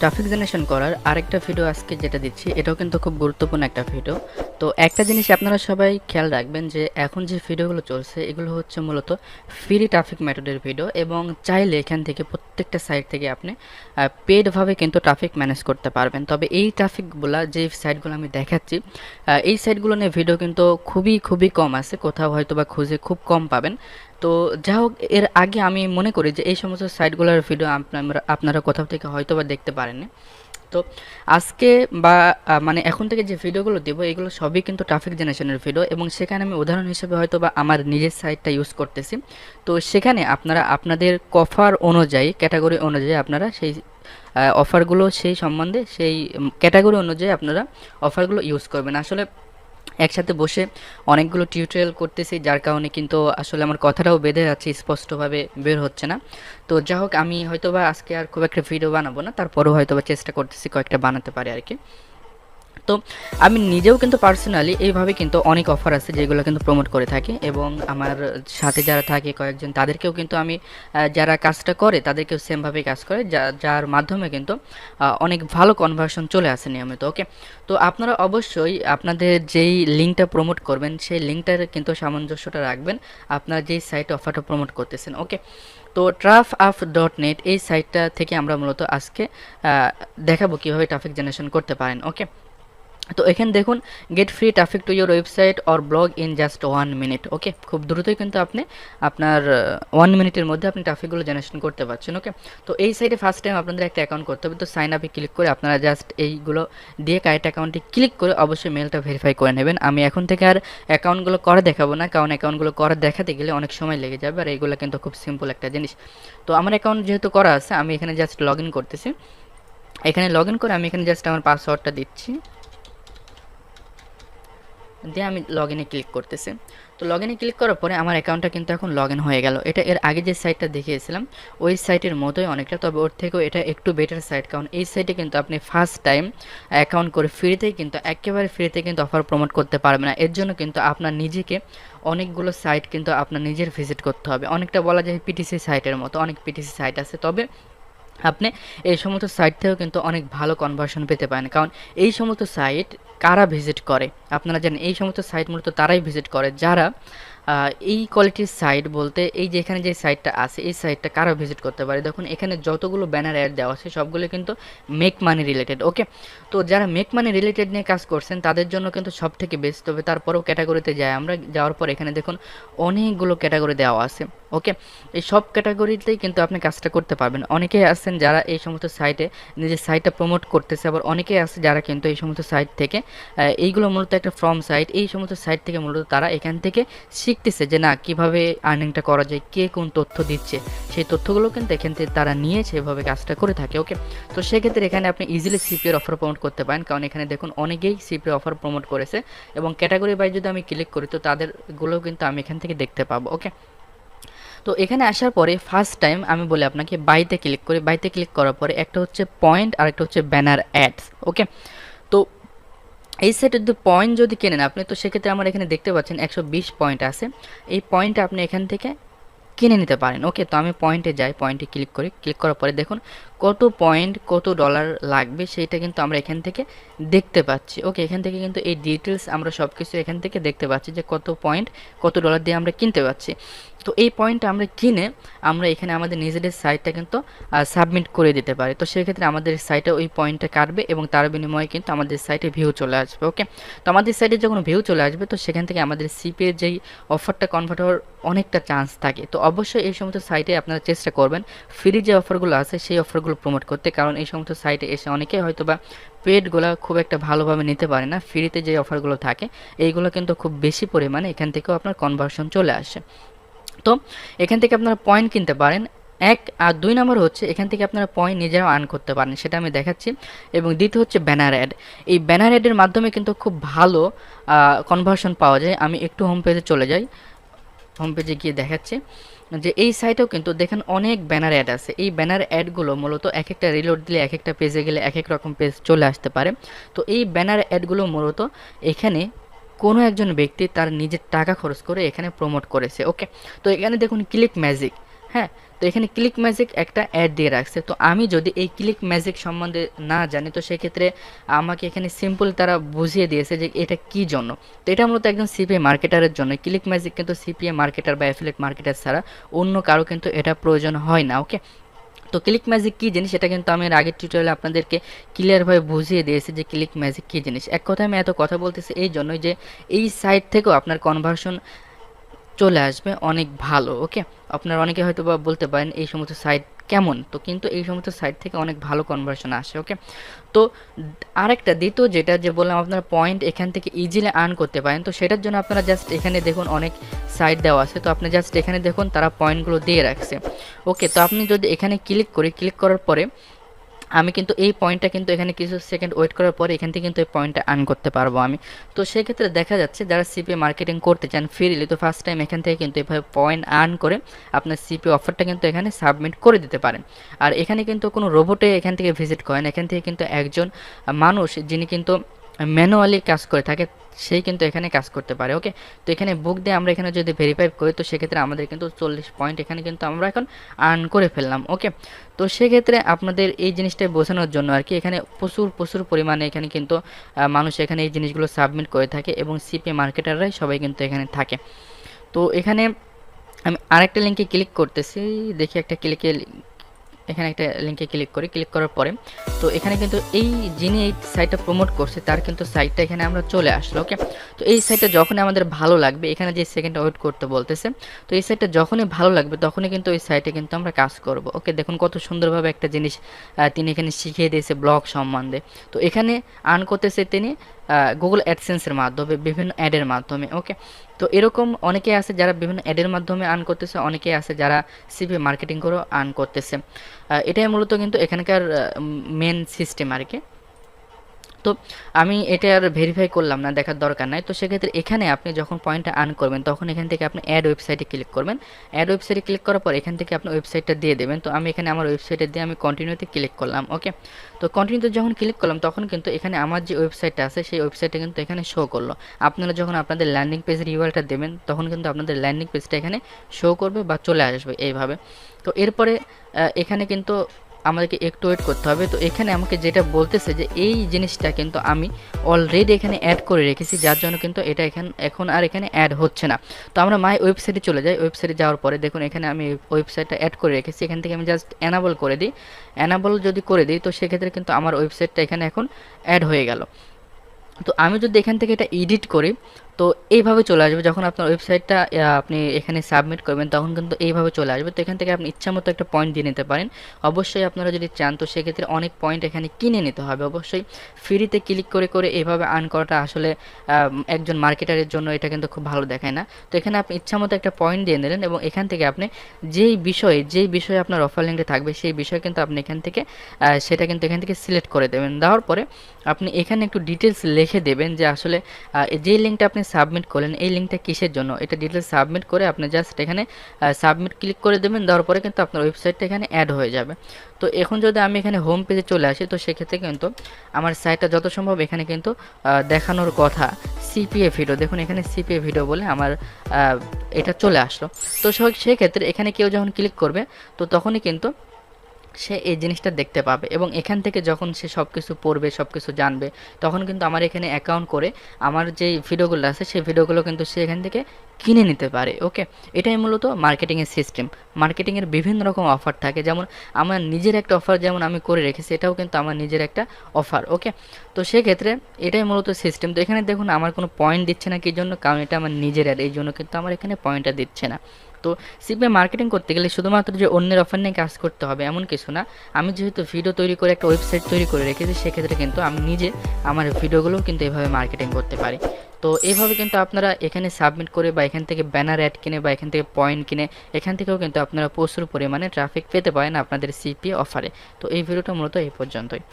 Traffic generation করার আরেকটা video আজকে যেটা দিচ্ছি এটাও কিন্তু খুব গুরুত্বপূর্ণ একটা ভিডিও। তো একটা জিনিস আপনারা সবাই খেয়াল রাখবেন যে এখন যে ভিডিওগুলো চলছে এগুলো হচ্ছে মূলত ফ্রি ট্রাফিক মেথডের ভিডিও, এবং চাইলে এখান থেকে প্রত্যেকটা সাইট থেকে আপনি পেডভাবে কিন্তু ট্রাফিক ম্যানেজ করতে পারবেন। তবে এই ট্রাফিকগুলো যে সাইটগুলো আমি দেখাচ্ছি এই সাইটগুলো নিয়ে ভিডিও কিন্তু খুবই কম আছে, কোথাও হয়তো বা খুঁজে খুব কম পাবেন। তো যাই হোক, এর আগে আমি মনে করি যে এই সমস্ত সাইটগুলোর ভিডিও আপনারা কোথাও থেকে হয়তো বা দেখতে পারেননি। তো আজকে বা মানে এখন থেকে যে ভিডিওগুলো দেবো এগুলো সবই কিন্তু ট্রাফিক জেনারেশনের ভিডিও, এবং সেখানে আমি উদাহরণ হিসেবে হয়তো বা আমার নিজের সাইটটা ইউজ করতেছি। তো সেখানে আপনারা আপনাদের অফার অনুযায়ী, ক্যাটাগরি অনুযায়ী আপনারা সেই অফারগুলো সেই সম্বন্ধে সেই ক্যাটাগরি অনুযায়ী আপনারা অফারগুলো ইউজ করবেন। আসলে একসাথে বসে অনেকগুলো টিউটোরিয়াল করতেছি, যার কারণে কিন্তু আসলে আমার কথাটাও বেঁধে যাচ্ছে, স্পষ্টভাবে বের হচ্ছে না। তো যাই হোক, আমি হয়তোবা আজকে আর খুব একটা ভিডিও বানাবো না, তারপরেও হয়তোবা চেষ্টা করতেছি কয়েকটা বানাতে পারি আর কি। তো আমি নিজেও কিন্তু পার্সোনালি এইভাবে কিন্তু অনেক অফার আছে যেগুলো কিন্তু প্রমোট করে থাকি, এবং আমার সাথে যারা থাকে কয়েকজন তাদেরকেও কিন্তু আমি যারা কাজটা করে তাদেরকেও সেমভাবেই কাজ করে, যার মাধ্যমে কিন্তু অনেক ভালো কনভার্সন চলে আসে নিয়মিত। ওকে, তো আপনারা অবশ্যই আপনাদের যেই লিঙ্কটা প্রমোট করবেন সেই লিঙ্কটার কিন্তু সামঞ্জস্যটা রাখবেন আপনারা যেই সাইটে অফারটা প্রমোট করতেছেন। ওকে, তো trafaf.net এই সাইটটা থেকে আমরা মূলত আজকে দেখাবো কীভাবে ট্রাফিক জেনারেশন করতে পারেন। ওকে, তো এখানে দেখুন, get free traffic to your website or blog in just 1 minute. Okay, খুব দ্রুতই কিন্তু আপনি আপনার 1 মিনিটের মধ্যে আপনি ট্রাফিকগুলো জেনারেশন করতে পারছেন। ওকে, তো এই সাইটে ফার্স্ট টাইম আপনাদের একটা অ্যাকাউন্ট করতে হবে। তো সাইন আপে ক্লিক করে আপনারা জাস্ট এইগুলো দিয়ে কারেক্ট অ্যাকাউন্টে ক্লিক করে অবশ্যই মেলটা ভেরিফাই করে নেবেন। আমি এখন থেকে আর অ্যাকাউন্টগুলো করে দেখাবো না, কারণ অ্যাকাউন্টগুলো করে দেখাতে গেলে অনেক সময় লেগে যাবে, আর এইগুলো কিন্তু খুব সিম্পল একটা জিনিস। তো আমার অ্যাকাউন্ট যেহেতু করা আছে আমি এখানে জাস্ট লগ ইন করতেছি। এখানে লগ ইন করে আমি এখানে জাস্ট আমার পাসওয়ার্ডটা দিচ্ছি, দিয়ে আমি লগ ইনে ক্লিক করতেছি। তো লগ ইনে ক্লিক করার পরে আমার অ্যাকাউন্টটা কিন্তু এখন লগ ইন হয়ে গেল। এটা এর আগে যে সাইটটা দেখিয়েছিলাম ওই সাইটের মতোই অনেকটা, তবে ওর থেকেও এটা একটু বেটার সাইট, কারণ এই সাইটে কিন্তু আপনি ফার্স্ট টাইম অ্যাকাউন্ট করে ফ্রিতেই কিন্তু একেবারে ফ্রিতে কিন্তু অফার প্রমোট করতে পারবেন না। এর জন্য কিন্তু আপনার নিজেকে অনেকগুলো সাইট কিন্তু আপনার নিজের ভিজিট করতে হবে, অনেকটা বলা যায় পিটিসি সাইটের মতো। অনেক পিটিসি সাইট আছে, তবে আপনি এই সমস্ত সাইট থেকেও কিন্তু অনেক ভালো কনভার্সন পেতে পারেন, কারণ এই সমস্ত সাইট কারা ভিজিট করে আপনারা জানেন। এই সমস্ত সাইট মূলত তারাই ভিজিট করে যারা এই কোয়ালিটির সাইট বলতে এই যে এখানে যে সাইটটা আছে এই সাইটটা কারা ভিজিট করতে পারে। দেখুন এখানে যতগুলো ব্যানার অ্যাড দেওয়া আছে সবগুলো কিন্তু মেক মানি রিলেটেড। ওকে, তো যারা মেক মানি রিলেটেড নিয়ে কাজ করছেন তাদের জন্য কিন্তু সব থেকে বেস্ট। তবে তারপরেও ক্যাটাগরিতে যাই আমরা, যাওয়ার পর এখানে দেখুন অনেকগুলো ক্যাটাগরি দেওয়া আছে। ওকে, এই সব ক্যাটাগরিতেই কিন্তু আপনি কাজটা করতে পারবেন। অনেকেই আছেন যারা এই সমস্ত সাইটে নিজের সাইটটা প্রমোট করতেছে, আবার অনেকেই আছে যারা কিন্তু এই সমস্ত সাইট থেকে এইগুলো মূলত একটা ফ্রম সাইট, এই সমস্ত সাইট থেকে মূলত তারা এখান থেকে শিখতেছে যে না কিভাবে আর্নিংটা করা যায়, কে কোন তথ্য দিচ্ছে সেই তথ্যগুলো কিন্তু এখান থেকে তারা নিয়েছে, এভাবে কাজটা করে থাকে। ওকে, তো সেক্ষেত্রে এখানে আপনি ইজিলি সিপিএর অফার প্রমোট করতে পারেন, কারণ এখানে দেখুন অনেকেই সিপিএ অফার প্রমোট করেছে, এবং ক্যাটাগরি বাই যদি আমি ক্লিক করি তো তাদেরগুলো কিন্তু আমি এখান থেকে দেখতে পাবো। ওকে, তো এখানে আসার পরে ফার্স্ট টাইম আমি বলি আপনাকে বাইতে ক্লিক করি। বাইতে ক্লিক করার পরে একটা হচ্ছে পয়েন্ট আর একটা হচ্ছে ব্যানার অ্যাডস। ওকে, তো এই সেটের পয়েন্ট যদি কেনেন আপনি, তো সেক্ষেত্রে আমার এখানে দেখতে পাচ্ছেন 120 পয়েন্ট আছে। এই পয়েন্টটা আপনি এখান থেকে কিনে নিতে পারেন। ওকে, তো আমি পয়েন্টে যাই, পয়েন্টে ক্লিক করি। ক্লিক করার পরে দেখুন কত পয়েন্ট কত ডলার লাগবে সেইটা কিন্তু আমরা এখান থেকে দেখতে পাচ্ছি। ওকে, এখান থেকে কিন্তু এই ডিটেলস আমরা সব কিছু এখান থেকে দেখতে পাচ্ছি যে কত পয়েন্ট কত ডলার দিয়ে আমরা কিনতে পাচ্ছি। তো এই পয়েন্টটা আমরা কিনে আমরা এখানে আমাদের নিজেদের সাইটটা কিন্তু সাবমিট করে দিতে পারি। তো সেক্ষেত্রে আমাদের সাইটে ওই পয়েন্টটা কাটবে এবং তার বিনিময়ে কিন্তু আমাদের সাইটে ভিউ চলে আসবে। ওকে, তো আমাদের সাইটে যখন ভিউ চলে আসবে তো সেখান থেকে আমাদের সিপিএর যেই অফারটা কনভার্ট হওয়ার অনেকটা চান্স থাকে। তো অবশ্যই এই সমস্ত সাইটে আপনারা চেষ্টা করবেন ফ্রি যে অফারগুলো আছে সেই অফারগুলো প্রমোট করতে, কারণ এই সমস্ত সাইটে এসে অনেকেই হয়তো বা পেডগুলো খুব একটা ভালোভাবে নিতে পারে না। ফ্রিতে যে অফারগুলো থাকে এইগুলো কিন্তু খুব বেশি পরিমাণে এখান থেকেও আপনার কনভার্সন চলে আসে। তো এখান থেকে আপনারা পয়েন্ট কিনতে পারেন এক, আর 2 নম্বর হচ্ছে এখান থেকে আপনারা পয়েন্ট নিজেরাও আর্ন করতে পারেন, সেটা আমি দেখাচ্ছি। এবং দ্বিতীয় হচ্ছে ব্যানার অ্যাড। এই ব্যানার অ্যাডের মাধ্যমে কিন্তু খুব ভালো কনভার্সন পাওয়া যায়। আমি একটু হোম পেজে চলে যাই, হোম পেজে গিয়ে দেখাচ্ছি যে এই সাইটেও কিন্তু দেখেন অনেক ব্যানার অ্যাড আছে। এই ব্যানার অ্যাডগুলো মূলত এক একটা রিলোড দিলে এক একটা পেজে গেলে এক এক রকম পেজ চলে আসতে পারে। তো এই ব্যানার অ্যাডগুলো মূলত এখানে কোনো একজন ব্যক্তি তার নিজের টাকা খরচ করে এখানে প্রমোট করেছে। ওকে, তো এখানে দেখুন ক্লিক ম্যাজিক, হ্যাঁ, তো এখানে ক্লিক ম্যাজিক একটা অ্যাড দিয়ে রাখছে। তো আমি যদি এই ক্লিক ম্যাজিক সম্বন্ধে না জানি, তো সেক্ষেত্রে আমাকে এখানে সিম্পল তারা বুঝিয়ে দিয়েছে যে এটা কী জন্য। তো এটা মূলত একজন সিপিএ মার্কেটারের জন্য। ক্লিক ম্যাজিক কিন্তু সিপিএ মার্কেটার বা অ্যাফিলিয়েট মার্কেটার ছাড়া অন্য কারো কিন্তু এটা প্রয়োজন হয় না। ওকে, তো ক্লিক ম্যাজিক কী জিনিস এটা কিন্তু আমি এর আগের টিউটোরিয়ালে আপনাদেরকে ক্লিয়ারভাবে বুঝিয়ে দিয়েছি যে ক্লিক ম্যাজিক কী জিনিস। এক কথায় আমি এত কথা বলতেছি এই জন্যই যে এই সাইট থেকেও আপনার কনভার্সন চলে আসবে অনেক ভালো। ওকে, আপনারা অনেকে হয়তো বা বলতে পারেন এই সমস্ত সাইট কেমন, তো কিন্তু এই সমস্ত সাইট থেকে অনেক ভালো কনভার্সন আসে। ওকে, তো আরেকটা দ্বিতীয় যেটা যে বললাম আপনারা পয়েন্ট এখান থেকে ইজিলি আর্ন করতে পারেন, তো সেটার জন্য আপনারা জাস্ট এখানে দেখুন অনেক সাইট দেওয়া আছে, তো আপনি জাস্ট এখানে দেখুন তারা পয়েন্টগুলো দিয়ে রাখছে। ওকে, তো আপনি যদি এখানে ক্লিক করি, ক্লিক করার পরে আমি কিন্তু এই পয়েন্টটা কিন্তু এখানে কিছু সেকেন্ড ওয়েট করার পরে এখান থেকে কিন্তু এই পয়েন্টটা আর্ন করতে পারবো আমি। তো সেক্ষেত্রে দেখা যাচ্ছে যারা সিপিএ মার্কেটিং করতে চান ফ্রিলি, তো ফার্স্ট টাইম এখান থেকে কিন্তু এভাবে পয়েন্ট আর্ন করে আপনার সিপিএ অফারটা কিন্তু এখানে সাবমিট করে দিতে পারেন। আর এখানে কিন্তু কোনো রোবটে এখান থেকে ভিজিট করেন, এখান থেকে কিন্তু একজন মানুষ যিনি কিন্তু ম্যানুয়ালি কাজ করে থাকে সেই কিন্তু এখানে কাজ করতে পারে। ওকে, তো এখানে বুক দিয়ে আমরা এখানে যদি ভেরিফাই করি, তো সেক্ষেত্রে আমাদের কিন্তু 40 পয়েন্ট এখানে কিন্তু আমরা এখন আর্ন করে ফেললাম। ওকে, তো সেক্ষেত্রে আপনাদের এই জিনিসটা বোঝানোর জন্য আর কি এখানে প্রচুর পরিমাণে এখানে কিন্তু মানুষ এখানে এই জিনিসগুলো সাবমিট করে থাকে এবং সিপিএ মার্কেটাররাই সবাই কিন্তু এখানে থাকে। তো এখানে আমি আরেকটা লিঙ্কে ক্লিক করতেছি, দেখি একটা ক্লিকে এখানে একটা লিঙ্কে ক্লিক করি, ক্লিক করার পরে তো এখানে কিন্তু এই যিনি এই সাইটটা প্রমোট করছে তার কিন্তু সাইটটা এখানে আমরা চলে আসলো। ওকে, তো এই সাইটটা যখনই আমাদের ভালো লাগবে, এখানে যে সেকেন্ডটা ওয়েট করতে বলতেছে, তো এই সাইটটা যখনই ভালো লাগবে তখনই কিন্তু ওই সাইটে কিন্তু আমরা কাজ করব। ওকে, দেখুন কত সুন্দরভাবে একটা জিনিস তিনি এখানে শিখিয়ে দিয়েছে ব্লগ সম্বন্ধে। তো এখানে আর্ন করতেছে তিনি গুগল অ্যাডসেন্সের মাধ্যমে, বিভিন্ন অ্যাডের মাধ্যমে। ওকে, তো এরকম অনেকে আছে যারা বিভিন্ন অ্যাডের মাধ্যমে আর্ন করতেছে, অনেকে আছে যারা সিপিএ মার্কেটিং করেও আর্ন করতেছে। এটাই মূলত কিন্তু এখানকার মেন সিস্টেম আর কি। তো আমি এটা আর ভেরিফাই করলাম না, দেখার দরকার নাই। তো সেক্ষেত্রে এখানে আপনি যখন পয়েন্টটা আর্ন করবেন তখন এখান থেকে আপনি অ্যাড ওয়েবসাইটে ক্লিক করবেন। অ্যাড ওয়েবসাইটে ক্লিক করার পর এখান থেকে আপনি ওয়েবসাইটটা দিয়ে দেবেন। তো আমি এখানে আমার ওয়েবসাইটে দিয়ে আমি কন্টিনিউতে ক্লিক করলাম। ওকে, তো কন্টিনিউতে যখন ক্লিক করলাম তখন কিন্তু এখানে আমার যে ওয়েবসাইটটা আছে সেই ওয়েবসাইটটা কিন্তু এখানে শো করলো। আপনারা যখন আপনাদের ল্যান্ডিং পেজের ইউআরএলটা দেবেন তখন কিন্তু আপনাদের ল্যান্ডিং পেজটা এখানে শো করবে বা চলে আসবে এইভাবে। তো এরপরে এখানে কিন্তু আমাদেরকে একটু ওয়েট করতে হবে। তো এখানে আমাকে যেটা বলতেছে যে এই জিনিসটা কিন্তু আমি অলরেডি এখানে অ্যাড করে রেখেছি, যার জন্য কিন্তু এটা এখন আর এখানে অ্যাড হচ্ছে না। তো আমরা মাই ওয়েবসাইটে চলে যাই। ওয়েবসাইটে যাওয়ার পরে দেখুন এখানে আমি ওয়েবসাইটটা অ্যাড করে রেখেছি, এখান থেকে আমি জাস্ট অ্যানাবল করে দিই। অ্যানাবল যদি করে দিই তো সেক্ষেত্রে কিন্তু আমার ওয়েবসাইটটা এখানে এখন অ্যাড হয়ে গেল। তো আমি যদি এখান থেকে এটা এডিট করি তো এইভাবে চলে আসবে। যখন আপনার ওয়েবসাইটটা আপনি এখানে সাবমিট করবেন তখন কিন্তু এইভাবে চলে আসবে। তো এখান থেকে আপনি ইচ্ছামতো একটা পয়েন্ট দিয়ে নিতে পারেন। অবশ্যই আপনারা যদি চান তো সেক্ষেত্রে অনেক পয়েন্ট এখানে কিনে নিতে হবে। অবশ্যই ফ্রিতে ক্লিক করে এইভাবে আর্ন করাটা আসলে একজন মার্কেটারের জন্য এটা কিন্তু খুব ভালো দেখায় না। তো এখানে আপনি ইচ্ছামতো একটা পয়েন্ট দিয়ে নিলেন এবং এখান থেকে আপনি যেই বিষয়ে আপনার অফার লিঙ্কটা থাকবে সেই বিষয় কিন্তু আপনি এখান থেকে সেটা কিন্তু এখান থেকে সিলেক্ট করে দেবেন। দেওয়ার পরে আপনি এখানে একটু ডিটেলস লিখে দেবেন যে আসলে যেই লিঙ্কটা আপনি সাবমিট করলেন এই লিঙ্কটা কিসের জন্য, এটা ডিটেলস সাবমিট করে আপনি জাস্ট এখানে সাবমিট ক্লিক করে দেবেন। দেওয়ার পরে কিন্তু আপনার ওয়েবসাইটটা এখানে অ্যাড হয়ে যাবে। তো এখন যদি আমি এখানে হোম পেজে চলে আসি তো সেক্ষেত্রে কিন্তু আমার সাইটটা যত সম্ভব এখানে কিন্তু দেখানোর কথা সিপিএ ভিডিও, দেখুন এখানে সিপিএ ভিডিও বলে আমার এটা চলে আসলো। তো সেক্ষেত্রে এখানে কেউ যখন ক্লিক করবে তো তখনই কিন্তু সে এই জিনিসটা দেখতে পাবে এবং এখান থেকে যখন সে সব কিছু পড়বে, সব কিছু জানবে, তখন কিন্তু আমার এখানে অ্যাকাউন্ট করে আমার যেই ভিডিওগুলো আছে সেই ভিডিওগুলো কিন্তু সে এখান থেকে কিনে নিতে পারে। ওকে, এটাই মূলত মার্কেটিংয়ের সিস্টেম। মার্কেটিংয়ের বিভিন্ন রকম অফার থাকে, যেমন আমার নিজের একটা অফার যেমন আমি করে রেখেছি, এটাও কিন্তু আমার নিজের একটা অফার। ওকে, তো সেক্ষেত্রে এটাই মূলত সিস্টেম। তো এখানে দেখুন আমার কোনো পয়েন্ট দিচ্ছে না, কি জন্য? কারণ এটা আমার নিজের অ্যাড, এই জন্য কিন্তু আমার এখানে পয়েন্টটা দিচ্ছে না। তো সিপিএ মার্কেটিং করতে গেলে শুধুমাত্র যে অন্যের অফার নিয়ে কাজ করতে হবে এমন কিছু না। আমি যেহেতু ভিডিও তৈরি করে একটা ওয়েবসাইট তৈরি করে রেখেছি সেক্ষেত্রে কিন্তু আমি নিজে আমার ভিডিওগুলোও কিন্তু এভাবে মার্কেটিং করতে পারি। তো এইভাবে কিন্তু আপনারা এখানে সাবমিট করে বা এখান থেকে ব্যানার অ্যাড কিনে বা এখান থেকে পয়েন্ট কিনে এখান থেকেও কিন্তু আপনারা প্রচুর পরিমাণে ট্রাফিক পেতে পারেন আপনাদের সিপিএ অফারে। তো এই ভিডিওটা মূলত এই পর্যন্তই।